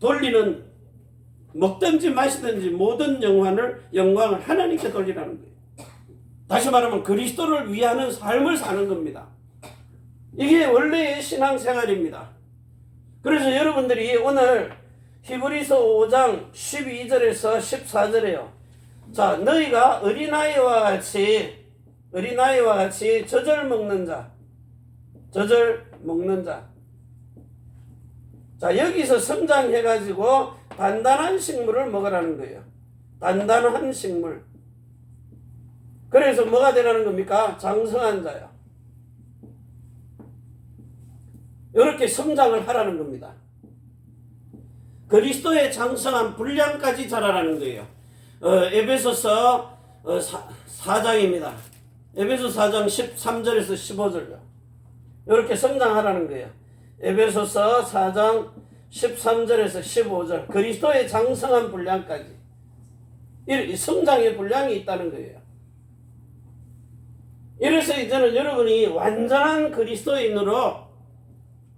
돌리는, 먹든지 마시든지 모든 영광을 하나님께 돌리라는 거예요. 다시 말하면 그리스도를 위하는 삶을 사는 겁니다. 이게 원래의 신앙생활입니다. 그래서 여러분들이 오늘 히브리서 5장 12절에서 14절에요. 자, 너희가 어린아이와 같이 젖을 먹는 자. 자, 여기서 성장해가지고 단단한 식물을 먹으라는 거예요. 단단한 식물. 그래서 뭐가 되라는 겁니까? 장성한 자요. 이렇게 성장을 하라는 겁니다. 그리스도의 장성한 분량까지 자라라는 거예요. 에베소서 4장입니다. 에베소 4장 13절에서 15절요. 이렇게 성장하라는 거예요. 에베소서 4장 13절에서 15절. 그리스도의 장성한 분량까지. 이렇게 성장의 분량이 있다는 거예요. 이래서 이제는 여러분이 완전한 그리스도인으로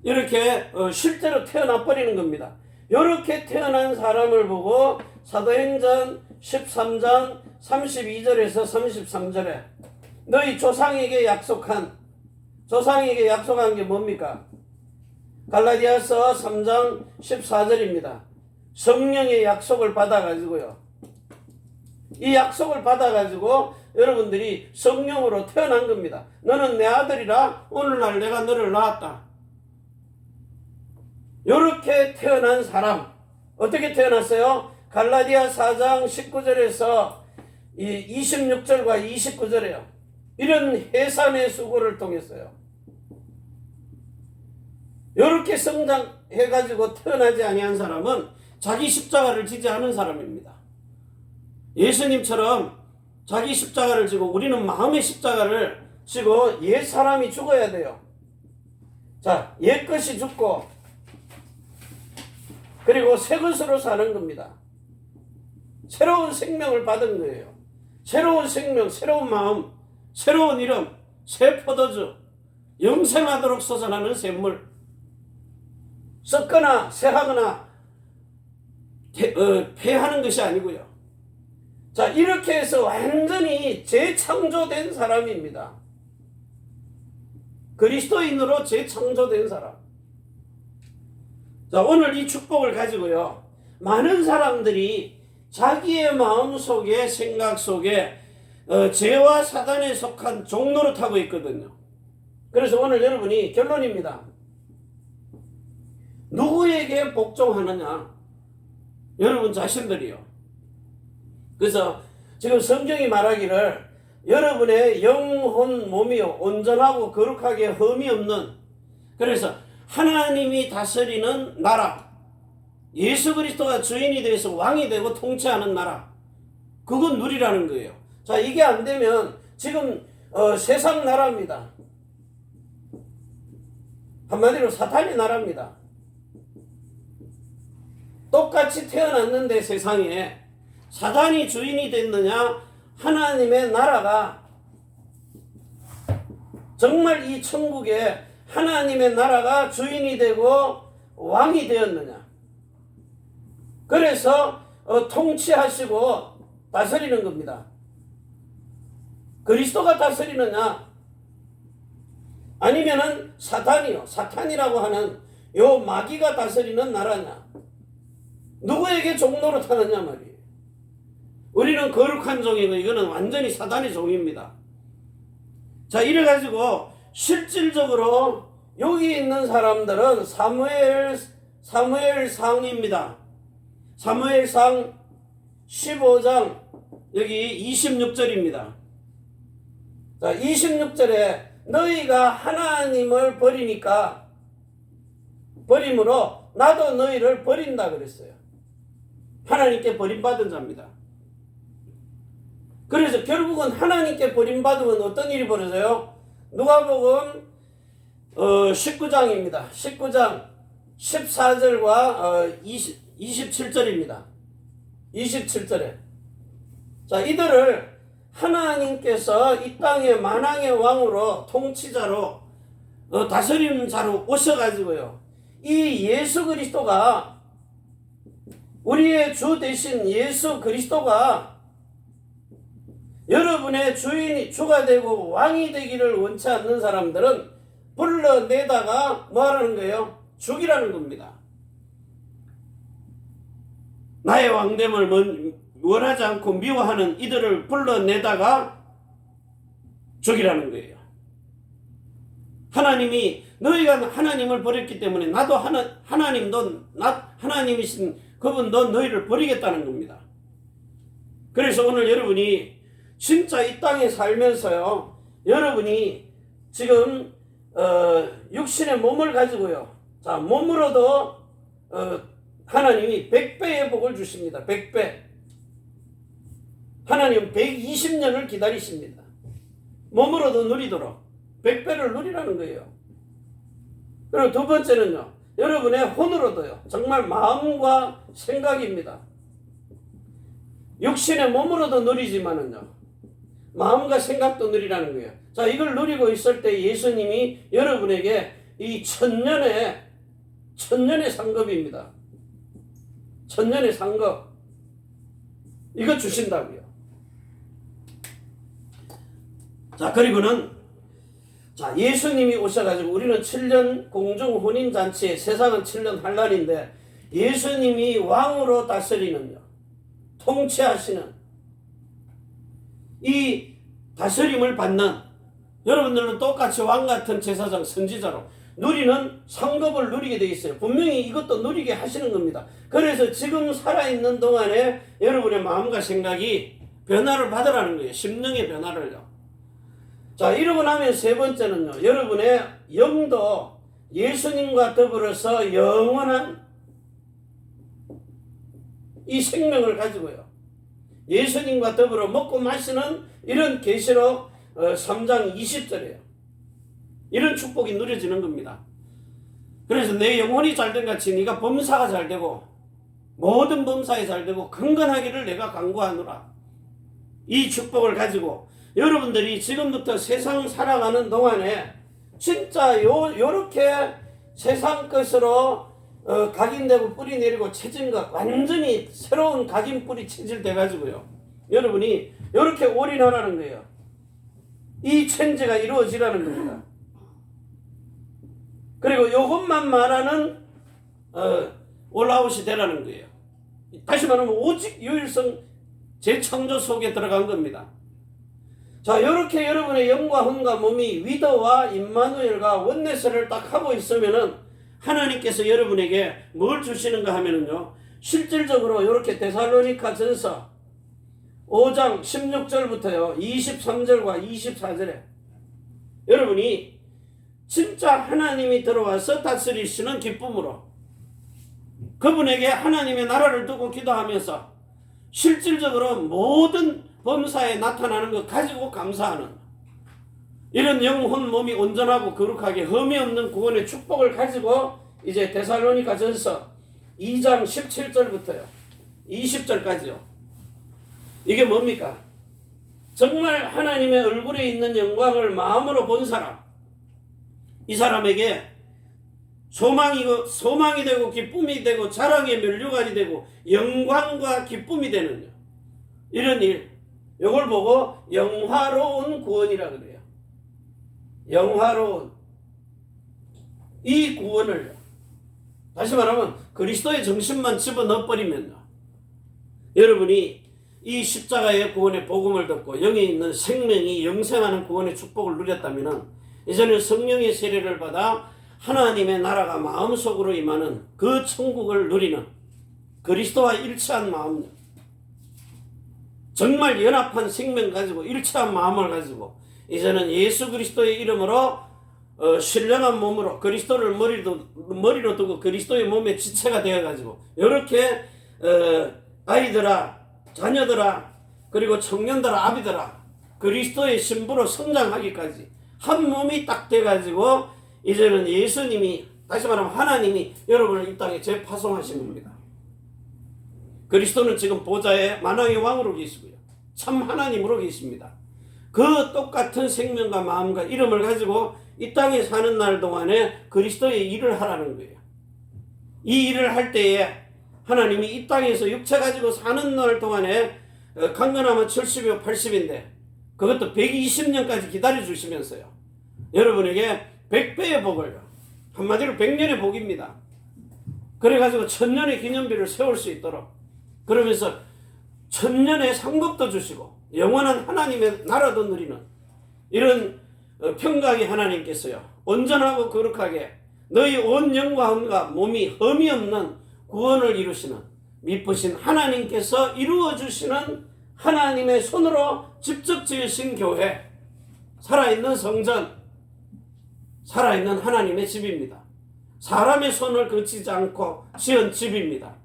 이렇게 실제로 태어나 버리는 겁니다. 이렇게 태어난 사람을 보고 사도행전 13장 32절에서 33절에 너희 조상에게 약속한 게 뭡니까? 갈라디아서 3장 14절입니다. 성령의 약속을 받아가지고요. 이 약속을 받아가지고 여러분들이 성령으로 태어난 겁니다. 너는 내 아들이라 오늘날 내가 너를 낳았다. 이렇게 태어난 사람, 어떻게 태어났어요? 갈라디아 4장 19절에서 26절과 29절에요. 이런 해산의 수고를 통했어요. 이렇게 성장해가지고 태어나지 아니한 사람은 자기 십자가를 지지 않은 사람입니다. 예수님처럼 자기 십자가를 지고 우리는 마음의 십자가를 지고 옛 사람이 죽어야 돼요. 자, 옛 것이 죽고 그리고 새 것으로 사는 겁니다. 새로운 생명을 받은 거예요. 새로운 생명, 새로운 마음, 새로운 이름, 새 포도주, 영생하도록 솟아나는 샘물. 썩거나 새하거나 폐하는 것이 아니고요. 자, 이렇게 해서 완전히 재창조된 사람입니다. 그리스도인으로 재창조된 사람. 자, 오늘 이 축복을 가지고요. 많은 사람들이 자기의 마음 속에, 생각 속에 죄와 사단에 속한 종로를 타고 있거든요. 그래서 오늘 여러분이 결론입니다. 누구에게 복종하느냐? 여러분 자신들이요. 그래서 지금 성경이 말하기를 여러분의 영혼 몸이요 온전하고 거룩하게 흠이 없는, 그래서 하나님이 다스리는 나라, 예수 그리스도가 주인이 되어서 왕이 되고 통치하는 나라, 그건 누리라는 거예요. 자, 이게 안 되면 지금 세상 나라입니다. 한마디로 사탄의 나라입니다. 똑같이 태어났는데 세상에 사단이 주인이 됐느냐, 하나님의 나라가 정말 이 천국에 하나님의 나라가 주인이 되고 왕이 되었느냐. 그래서 통치하시고 다스리는 겁니다. 그리스도가 다스리느냐, 아니면은 사탄이라고 하는 요 마귀가 다스리는 나라냐. 누구에게 종로로 타느냐 말이에요. 우리는 거룩한 종이고 이거는 완전히 사단의 종입니다. 자, 이래가지고 실질적으로 여기 있는 사람들은 사무엘상입니다. 사무엘상 15장 여기 26절입니다. 자, 26절에 너희가 하나님을 버림으로 나도 너희를 버린다 그랬어요. 하나님께 버림받은 자입니다. 그래서 결국은 하나님께 버림받으면 어떤 일이 벌어져요? 누가복음 19장입니다. 19장 14절과 27절입니다. 27절에 자, 이들을 하나님께서 이 땅의 만왕의 왕으로 통치자로 다스리는 자로 오셔가지고요, 이 예수 그리스도가 우리의 주 대신 예수 그리스도가 여러분의 주가 되고 왕이 되기를 원치 않는 사람들은 불러내다가 뭐 하라는 거예요? 죽이라는 겁니다. 나의 왕됨을 원하지 않고 미워하는 이들을 불러내다가 죽이라는 거예요. 하나님이 너희가 하나님을 버렸기 때문에 나도 하나님이신 그분도 너희를 버리겠다는 겁니다. 그래서 오늘 여러분이 진짜 이 땅에 살면서요, 여러분이 지금 육신의 몸을 가지고요, 자 몸으로도 하나님이 100배의 복을 주십니다. 100배. 하나님은 120년을 기다리십니다. 몸으로도 누리도록 100배를 누리라는 거예요. 그리고 두 번째는요, 여러분의 혼으로도요, 정말 마음과 생각입니다. 육신의 몸으로도 누리지만은요, 마음과 생각도 누리라는 거예요. 자, 이걸 누리고 있을 때 예수님이 여러분에게 이 천년의 상급입니다. 천년의 상급, 이거 주신다고요. 자, 그리고는 자, 예수님이 오셔가지고 우리는 7년 공중 혼인잔치에, 세상은 7년 환란인데 예수님이 왕으로 다스리는요, 통치하시는 이 다스림을 받는 여러분들은 똑같이 왕같은 제사장 선지자로 누리는 상급을 누리게 되어 있어요. 분명히 이것도 누리게 하시는 겁니다. 그래서 지금 살아있는 동안에 여러분의 마음과 생각이 변화를 받으라는 거예요. 심령의 변화를요. 자, 이러고 나면 세 번째는요, 여러분의 영도 예수님과 더불어서 영원한 이 생명을 가지고요, 예수님과 더불어 먹고 마시는 이런 계시록 3장 20절이에요. 이런 축복이 누려지는 겁니다. 그래서 내 영혼이 잘된 같이 네가 범사가 잘되고 모든 범사에 잘되고 강건하기를 내가 간구하노라. 이 축복을 가지고 여러분들이 지금부터 세상 살아가는 동안에 진짜 요렇게 세상 것으로 각인되고 뿌리 내리고 체진 것, 완전히 새로운 각인 뿌리 체질돼 가지고요, 여러분이 요렇게 올인하라는 거예요. 이 체인지가 이루어지라는 겁니다. 그리고 요것만 말하는 올라웃이 되라는 거예요. 다시 말하면 오직 유일성 재창조 속에 들어간 겁니다. 자, 이렇게 여러분의 영과 혼과 몸이 위더와 임마누엘과 원네스를 딱 하고 있으면은 하나님께서 여러분에게 뭘 주시는가 하면은요, 실질적으로 이렇게 데살로니가 전서 5장 16절부터요 23절과 24절에 여러분이 진짜 하나님이 들어와서 다스리시는 기쁨으로 그분에게 하나님의 나라를 두고 기도하면서 실질적으로 모든 범사에 나타나는 것 가지고 감사하는 이런 영혼 몸이 온전하고 거룩하게 흠이 없는 구원의 축복을 가지고 이제 데살로니가 전서 2장 17절부터요 20절까지요. 이게 뭡니까? 정말 하나님의 얼굴에 있는 영광을 마음으로 본 사람, 이 사람에게 소망이 되고 기쁨이 되고 자랑의 면류관이 되고 영광과 기쁨이 되는 이런 일, 이걸 보고 영화로운 구원이라 그래요. 영화로운 이 구원을 다시 말하면 그리스도의 정신만 집어넣어버리면요, 여러분이 이 십자가의 구원의 복음을 듣고 영에 있는 생명이 영생하는 구원의 축복을 누렸다면 이제는 성령의 세례를 받아 하나님의 나라가 마음속으로 임하는 그 천국을 누리는 그리스도와 일치한 마음, 정말 연합한 생명 가지고 일치한 마음을 가지고 이제는 예수 그리스도의 이름으로 신령한 몸으로 그리스도를 머리로 두고 그리스도의 몸의 지체가 되어가지고 이렇게 아이들아, 자녀들아, 그리고 청년들아, 아비들아, 그리스도의 신부로 성장하기까지 한 몸이 딱 돼가지고 이제는 예수님이, 다시 말하면 하나님이 여러분을 이 땅에 재파송하신 겁니다. 그리스도는 지금 보좌에 만왕의 왕으로 계시고요, 참 하나님으로 계십니다. 그 똑같은 생명과 마음과 이름을 가지고 이 땅에 사는 날 동안에 그리스도의 일을 하라는 거예요. 이 일을 할 때에 하나님이 이 땅에서 육체 가지고 사는 날 동안에 강건하면 70이고 80인데 그것도 120년까지 기다려 주시면서요. 여러분에게 100배의 복을, 한마디로 100년의 복입니다. 그래가지고 1000년의 기념비를 세울 수 있도록, 그러면서 1000년의 상급도 주시고 영원한 하나님의 나라도 누리는 이런 평강의 하나님께서요, 온전하고 거룩하게 너희 온 영과 혼과 몸이 흠이 없는 구원을 이루시는 미쁘신 하나님께서 이루어주시는 하나님의 손으로 직접 지으신 교회, 살아있는 성전, 살아있는 하나님의 집입니다. 사람의 손을 거치지 않고 지은 집입니다.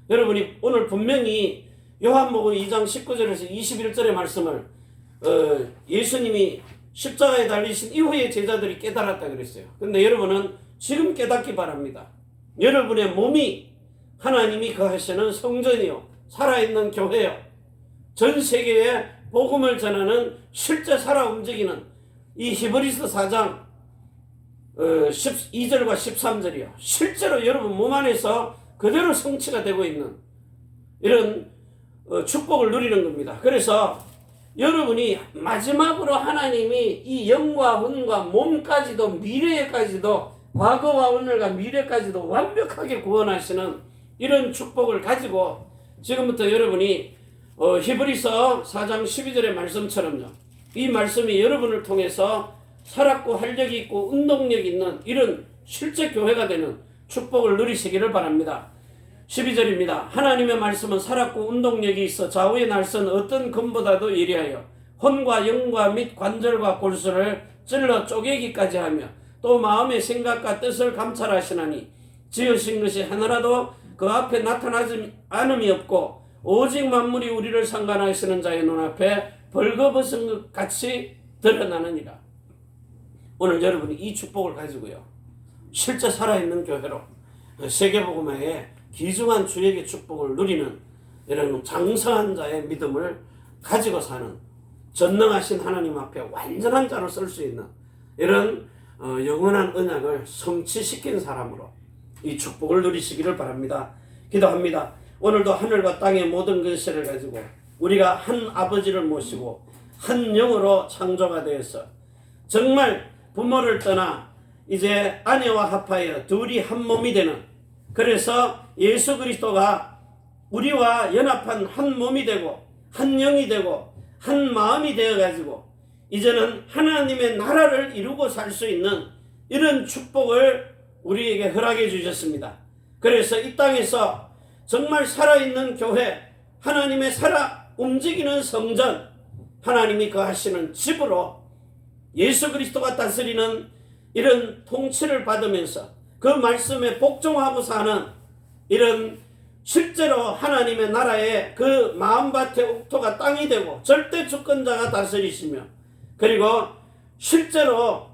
여러분이 오늘 분명히 요한복음 2장 19절에서 21절의 말씀을 예수님이 십자가에 달리신 이후에 제자들이 깨달았다 그랬어요. 근데 여러분은 지금 깨닫기 바랍니다. 여러분의 몸이 하나님이 거하시는 성전이요, 살아있는 교회요, 전 세계에 복음을 전하는 실제 살아 움직이는 이 히브리서 4장 12절과 13절이요, 실제로 여러분 몸 안에서 그대로 성취가 되고 있는 이런 축복을 누리는 겁니다. 그래서 여러분이 마지막으로 하나님이 이 영과 혼과 몸까지도 미래에까지도 과거와 오늘과 미래까지도 완벽하게 구원하시는 이런 축복을 가지고 지금부터 여러분이 히브리서 4장 12절의 말씀처럼요, 이 말씀이 여러분을 통해서 살았고 활력이 있고 운동력이 있는 이런 실제 교회가 되는 축복을 누리시기를 바랍니다. 12절입니다. 하나님의 말씀은 살았고 운동력이 있어 좌우의 날선 어떤 금보다도 예리하여 혼과 영과 및 관절과 골수를 찔러 쪼개기까지 하며 또 마음의 생각과 뜻을 감찰하시나니 지으신 것이 하나라도 그 앞에 나타나지 않음이 없고 오직 만물이 우리를 상관하시는 자의 눈앞에 벌거벗은 것 같이 드러나느니라. 오늘 여러분이 이 축복을 가지고요, 실제 살아있는 교회로 세계복음화에 귀중한 주에게 축복을 누리는 이런 장성한 자의 믿음을 가지고 사는 전능하신 하나님 앞에 완전한 자로 쓸 수 있는 이런 영원한 언약을 성취시킨 사람으로 이 축복을 누리시기를 바랍니다. 기도합니다. 오늘도 하늘과 땅의 모든 근세를 가지고 우리가 한 아버지를 모시고 한 영으로 창조가 되어서 정말 부모를 떠나 이제 아내와 합하여 둘이 한 몸이 되는, 그래서 예수 그리스도가 우리와 연합한 한 몸이 되고 한 영이 되고 한 마음이 되어가지고 이제는 하나님의 나라를 이루고 살 수 있는 이런 축복을 우리에게 허락해 주셨습니다. 그래서 이 땅에서 정말 살아있는 교회, 하나님의 살아 움직이는 성전, 하나님이 거하시는 집으로 예수 그리스도가 다스리는 이런 통치를 받으면서 그 말씀에 복종하고 사는 이런 실제로 하나님의 나라의 그 마음밭의 옥토가 땅이 되고 절대 주권자가 다스리시며, 그리고 실제로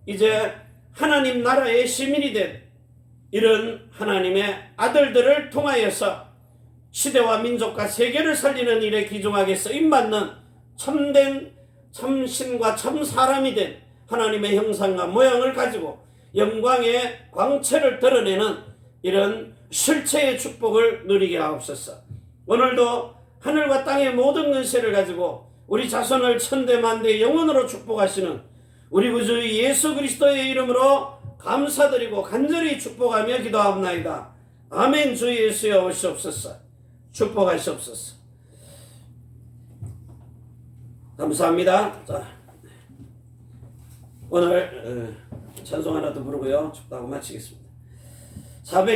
이제 하나님 나라의 시민이 된 이런 하나님의 아들들을 통하여서 시대와 민족과 세계를 살리는 일에 귀중하게 쓰임받는 참된 참신과 참사람이 된 하나님의 형상과 모양을 가지고 영광의 광채를 드러내는 이런 실체의 축복을 누리게 하옵소서. 오늘도 하늘과 땅의 모든 근세를 가지고 우리 자손을 천대만대 영원으로 축복하시는 우리 구주 예수 그리스도의 이름으로 감사드리고 간절히 축복하며 기도하옵나이다. 아멘. 주 예수여 오시옵소서. 축복하시옵소서. 감사합니다. 자, 오늘 찬송 하나 더 부르고요, 축복하고 마치겠습니다. 400